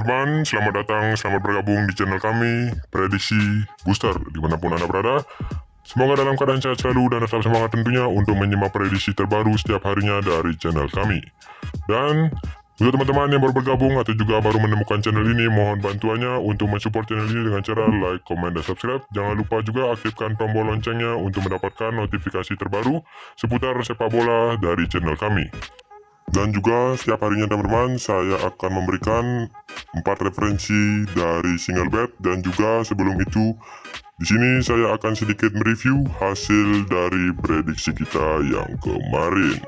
teman-teman, selamat datang, selamat bergabung di channel kami, Prediksi Booster, dimanapun Anda berada. Semoga dalam keadaan sehat selalu dan tetap semangat tentunya untuk menyimak prediksi terbaru setiap harinya dari channel kami. Dan untuk teman-teman yang baru bergabung atau juga baru menemukan channel ini, mohon bantuannya untuk mensupport channel ini dengan cara like, komen, dan subscribe. Jangan lupa juga aktifkan tombol loncengnya untuk mendapatkan notifikasi terbaru seputar sepak bola dari channel kami. Dan juga setiap harinya teman-teman, saya akan memberikan 4 referensi dari single bet, dan juga sebelum itu di sini saya akan sedikit mereview hasil dari prediksi kita yang kemarin.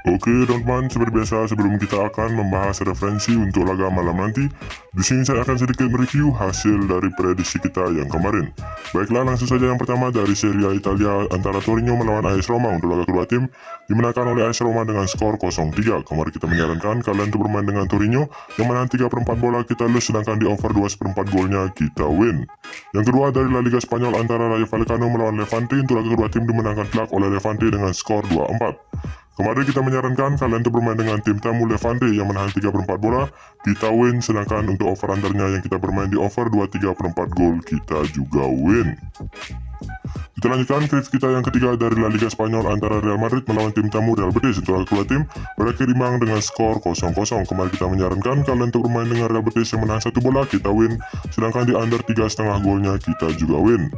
Oke teman-teman, seperti biasa sebelum kita akan membahas referensi untuk laga malam nanti, di sini saya akan sedikit mereview hasil dari prediksi kita yang kemarin. Baiklah, langsung saja yang pertama dari Serie A Italia antara Torino melawan AS Roma untuk laga kedua tim dimenangkan oleh AS Roma dengan skor 0-3. Kemarin kita menyarankan kalian untuk bermain dengan Torino yang menang 3/4 bola kita lose, sedangkan di over 2/4 golnya kita win. Yang kedua dari La Liga Spanyol antara Rayo Vallecano melawan Levante untuk laga kedua tim dimenangkan telak oleh Levante dengan skor 2-4. Kemarin kita menyarankan kalian untuk bermain dengan tim tamu Levante yang menahan 3/4 bola, kita win, sedangkan untuk over undernya yang kita bermain di over 2/3/4 gol, kita juga win. Kita lanjutkan ke kita yang ketiga dari La Liga Spanyol antara Real Madrid melawan tim tamu Real Betis untuk kedua tim berakhir imbang dengan skor 0-0. Kemarin kita menyarankan kalian untuk bermain dengan Real Betis yang menahan 1 bola, kita win, sedangkan di under 3,5 golnya kita juga win.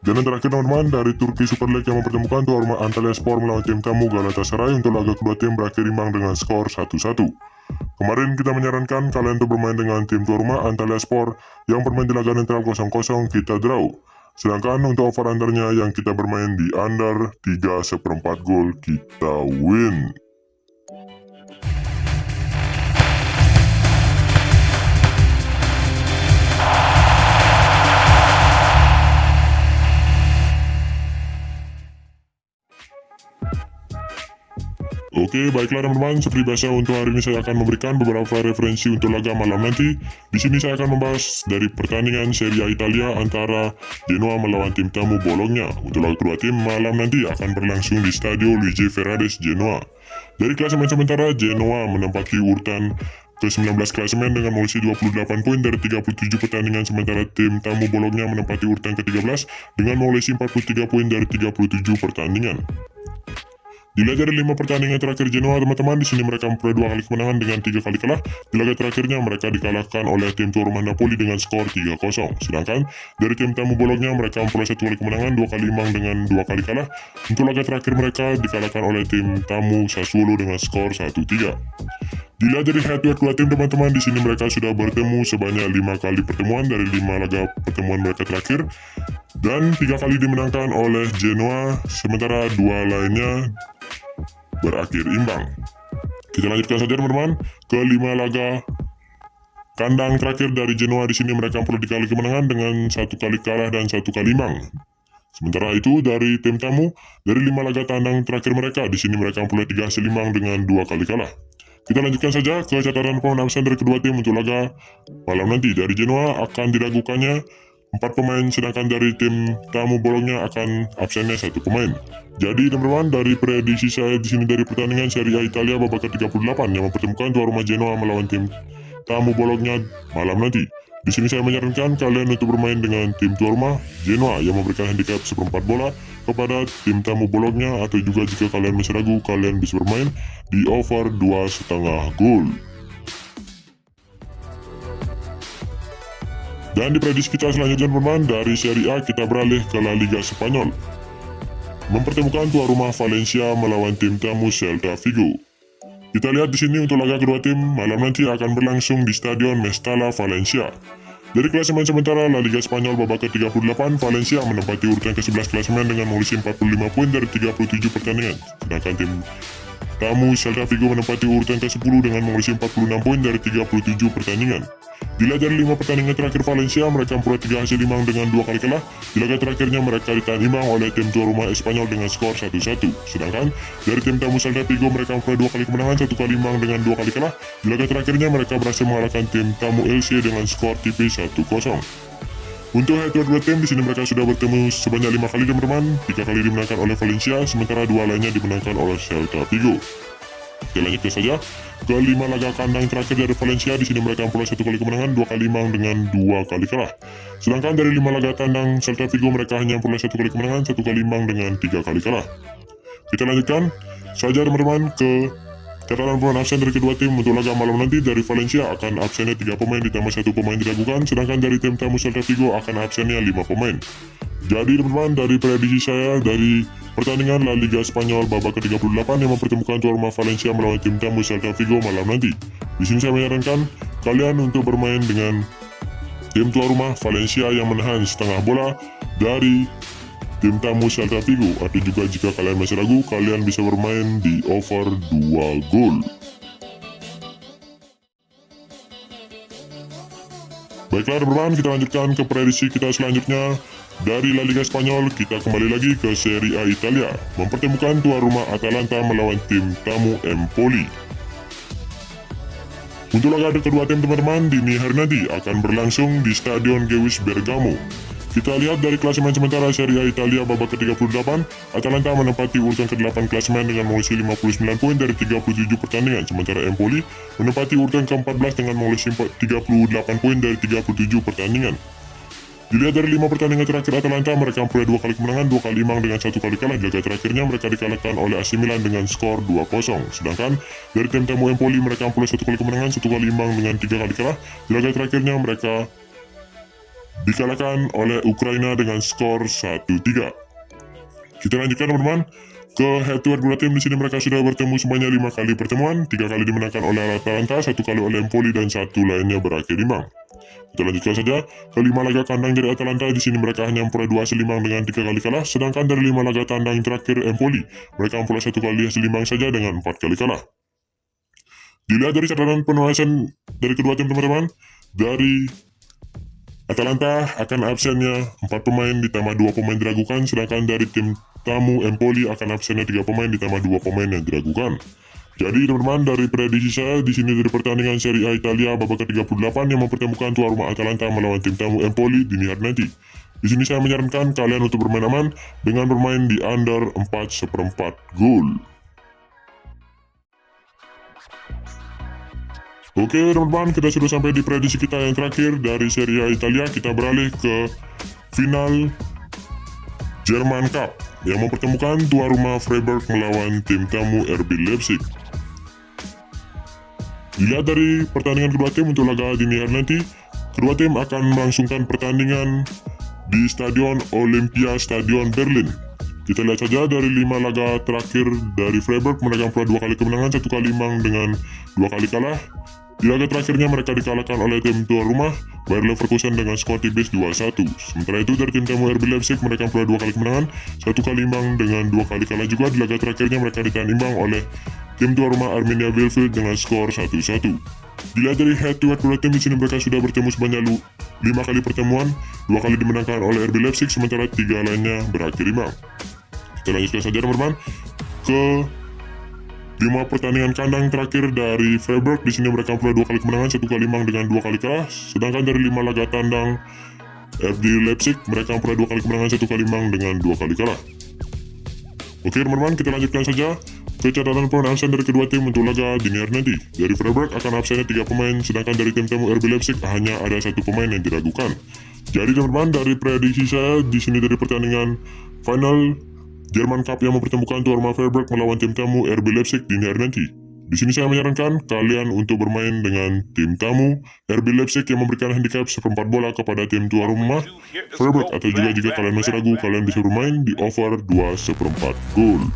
Dan yang terakhir teman-teman dari Turki Super League yang mempertemukan tuan rumah Antalyaspor melawan tim tamu Galatasaray untuk laga kedua tim berakhir imbang dengan skor 1-1. Kemarin kita menyarankan kalian untuk bermain dengan tim tuan rumah Antalyaspor yang bermain di laga netral 0-0, kita draw. Sedangkan untuk over undernya yang kita bermain di under 3/4 gol, kita win. Oke, baiklah teman-teman, seperti biasa untuk hari ini saya akan memberikan beberapa referensi untuk laga malam nanti. Di sini saya akan membahas dari pertandingan Serie A Italia antara Genoa melawan tim tamu Bologna. Untuk laga kedua tim malam nanti akan berlangsung di Stadio Luigi Ferraris, Genoa. Dari klasemen sementara, Genoa menempati urutan ke-19 klasemen dengan mengisi 28 poin dari 37 pertandingan, sementara tim tamu Bologna menempati urutan ke-13 dengan mengisi 43 poin dari 37 pertandingan. Dilihat dari 5 pertandingan terakhir Genoa teman-teman, di sini mereka memperoleh 2 kali kemenangan dengan 3 kali kalah. Di laga terakhirnya mereka dikalahkan oleh tim tuan rumah Napoli dengan skor 3-0. Sedangkan dari tim tamu Bologna mereka memperoleh 1 kali kemenangan, 2 kali imbang dengan 2 kali kalah. Untuk laga terakhir mereka dikalahkan oleh tim tamu Sassuolo dengan skor 1-3. Dilihat dari head to head dua tim teman-teman, di sini mereka sudah bertemu sebanyak 5 kali pertemuan dari 5 laga pertemuan mereka terakhir, dan 3 kali dimenangkan oleh Genoa, sementara 2 lainnya berakhir imbang. Kita lanjutkan saja teman-teman ke 5 laga kandang terakhir dari Genoa. Di sini mereka perlu dikali kemenangan dengan 1 kali kalah dan 1 kali imbang. Sementara itu dari tim tamu, dari 5 laga tandang terakhir mereka, di sini mereka memperoleh 3 hasil imbang dengan 2 kali kalah. Kita lanjutkan saja ke catatan pemain absen dari kedua tim untuk laga malam nanti. Dari Genoa akan diragukannya 4 pemain, sedangkan dari tim tamu Bologna akan absennya 1 pemain. Jadi teman-teman, dari prediksi saya di sini dari pertandingan Serie A Italia babak ke-38 yang mempertemukan tuan rumah Genoa melawan tim tamu Bologna malam nanti. Di sini saya menyarankan kalian untuk bermain dengan tim tuan rumah Genoa yang memberikan handicap 1/4 bola kepada tim tamu Bologna, atau juga jika kalian masih ragu, kalian bisa bermain di over 2,5 gol. Dan di prediksi kita selanjutnya teman-teman, dari Serie A kita beralih ke La Liga Spanyol. Mempertemukan tuan rumah Valencia melawan tim tamu Celta Vigo. Kita lihat di sini untuk laga kedua tim malam nanti akan berlangsung di Stadion Mestalla, Valencia. Dari klasemen sementara La Liga Spanyol babak ke-38, Valencia menempati urutan ke-11 klasemen dengan mengisi 45 poin dari 37 pertandingan. Sedangkan tim tamu Celta Vigo menempati urutan ke-10 dengan mengisi 46 poin dari 37 pertandingan. Dilihat dari 5 pertandingan terakhir Valencia, mereka memperoleh 3 hasil imbang dengan 2 kali kalah. Di laga terakhirnya mereka ditahan imbang oleh tim tuan rumah Espanyol dengan skor 1-1. Sedangkan dari tim tamu Celta Vigo mereka memperoleh 2 kali kemenangan, 1 kali imbang dengan 2 kali kalah. Di laga terakhirnya mereka berhasil mengalahkan tim tamu Elche dengan skor tipis 1-0. Untuk head to head dua tim, di sini mereka sudah bertemu sebanyak 5 kali teman-teman. 3 kali dimenangkan oleh Valencia, sementara 2 lainnya dimenangkan oleh Celta Vigo. Oke, lanjutkan saja ke 5 laga kandang terakhir dari Valencia. Di sini mereka memperoleh 1 kali kemenangan, 2 kali imbang dengan 2 kali kalah. Sedangkan dari 5 laga tandang Celta Vigo mereka hanya memperoleh 1 kali kemenangan, 1 kali imbang dengan 3 kali kalah. Kita lanjutkan saja teman-teman ke catatan pemain absen dari kedua tim. Untuk laga malam nanti dari Valencia akan absennya 3 pemain ditambah 1 pemain diragukan, sedangkan dari tim tamu Celta Vigo akan absennya 5 pemain. Jadi teman-teman, dari prediksi saya dari pertandingan La Liga Spanyol babak ke-38 yang mempertemukan tuan rumah Valencia melawan tim tamu Celta Vigo malam nanti. Di sini saya menyarankan kalian untuk bermain dengan tim tuan rumah Valencia yang menahan setengah bola dari tim tamu Celta Vigo. Atau juga jika kalian masih ragu, kalian bisa bermain di over 2 gol. Baiklah teman-teman, kita lanjutkan ke prediksi kita selanjutnya. Dari La Liga Spanyol, kita kembali lagi ke Serie A Italia, mempertemukan tuan rumah Atalanta melawan tim tamu Empoli. Untuk laga kedua tim teman-teman, dini hari nanti akan berlangsung di Stadion Gewiss Bergamo. Kita lihat dari klasemen sementara Serie A Italia babak ke-38, Atalanta menempati urutan ke-8 klasemen dengan mengisi 59 poin dari 37 pertandingan, sementara Empoli menempati urutan ke-14 dengan mengisi 38 poin dari 37 pertandingan. Dilihat dari 5 pertandingan terakhir Atalanta, mereka memperoleh 2 kali kemenangan, 2 kali imbang dengan 1 kali kalah. Di laga terakhirnya mereka dikalahkan oleh AC Milan dengan skor 2-0. Sedangkan dari tim tamu Empoli mereka memperoleh 1 kali kemenangan, 1 kali imbang dengan 3 kali kalah. Di laga terakhirnya mereka dikalahkan oleh Ukraina dengan skor 1-3. Kita lanjutkan teman-teman ke head to head dua tim. Di sini mereka sudah bertemu sebanyak 5 kali pertemuan, 3 kali dimenangkan oleh Atalanta, 1 kali oleh Empoli dan 1 lainnya berakhir imbang. Kita lanjutkan saja ke 5 laga kandang dari Atalanta. Di sini mereka hanya memperoleh 2 hasil imbang dengan 3 kali kalah, sedangkan dari 5 laga tandang terakhir Empoli mereka memperoleh 1 kali hasil imbang saja dengan 4 kali kalah. Dilihat dari catatan penulisan dari kedua tim teman-teman, dari Atalanta akan absennya 4 pemain ditambah 2 pemain diragukan, sedangkan dari tim tamu Empoli akan absennya 3 pemain ditambah 2 pemain yang diragukan. Jadi teman-teman, dari prediksi saya di sini dari pertandingan Serie A Italia babak ke-38 yang mempertemukan tuan rumah Atalanta melawan tim tamu Empoli dini hari nanti. Di sini saya menyarankan kalian untuk bermain aman dengan bermain di under 4/4 gol. Oke teman-teman, kita sudah sampai di prediksi kita yang terakhir dari Serie A Italia. Kita beralih ke final German Cup yang mempertemukan tuan rumah Freiburg melawan tim tamu RB Leipzig. Dilihat dari pertandingan kedua tim untuk laga dini hari nanti, kedua tim akan melangsungkan pertandingan di Stadion Olympia Stadion Berlin. Kita lihat saja dari 5 laga terakhir dari Freiburg, mereka memperoleh 2 kali kemenangan, 1 kali imbang dengan 2 kali kalah. Di laga terakhirnya mereka dikalahkan oleh tim tuan rumah Bayer Leverkusen dengan skor tipis 2-1. Sementara itu dari tim tamu RB Leipzig mereka memperoleh 2 kali kemenangan, 1 kali imbang dengan 2 kali kalah juga. Di laga terakhirnya mereka ditahan imbang oleh tim tuan rumah Arminia Bielefeld dengan skor 1-1. Dilihat dari head to head kedua tim, di sini mereka sudah bertemu sebanyak 5 kali pertemuan, 2 kali dimenangkan oleh RB Leipzig, sementara 3 lainnya berakhir imbang. Kita lanjutkan saja teman-teman ke 5 pertandingan kandang terakhir dari Freiburg. Di sini mereka memperoleh 2 kali kemenangan, 1 kali imbang dengan 2 kali kalah. Sedangkan dari 5 laga tandang RB Leipzig mereka memperoleh 2 kali kemenangan, 1 kali imbang dengan 2 kali kalah. Oke teman-teman, kita lanjutkan saja ke catatan pemain absen dari kedua tim untuk laga dini hari nanti. Dari Freiburg akan absennya 3 pemain, sedangkan dari tim tamu RB Leipzig hanya ada 1 pemain yang diragukan. Jadi teman-teman, dari prediksi saya di sini dari pertandingan final German Cup yang mempertemukan tuan rumah Freiburg melawan tim tamu RB Leipzig dini hari nanti. Di sini saya menyarankan kalian untuk bermain dengan tim tamu RB Leipzig yang memberikan handicap 1/4 bola kepada tim tuan rumah Freiburg, atau juga jika kalian masih ragu, kalian bisa bermain di over 2/4 gol.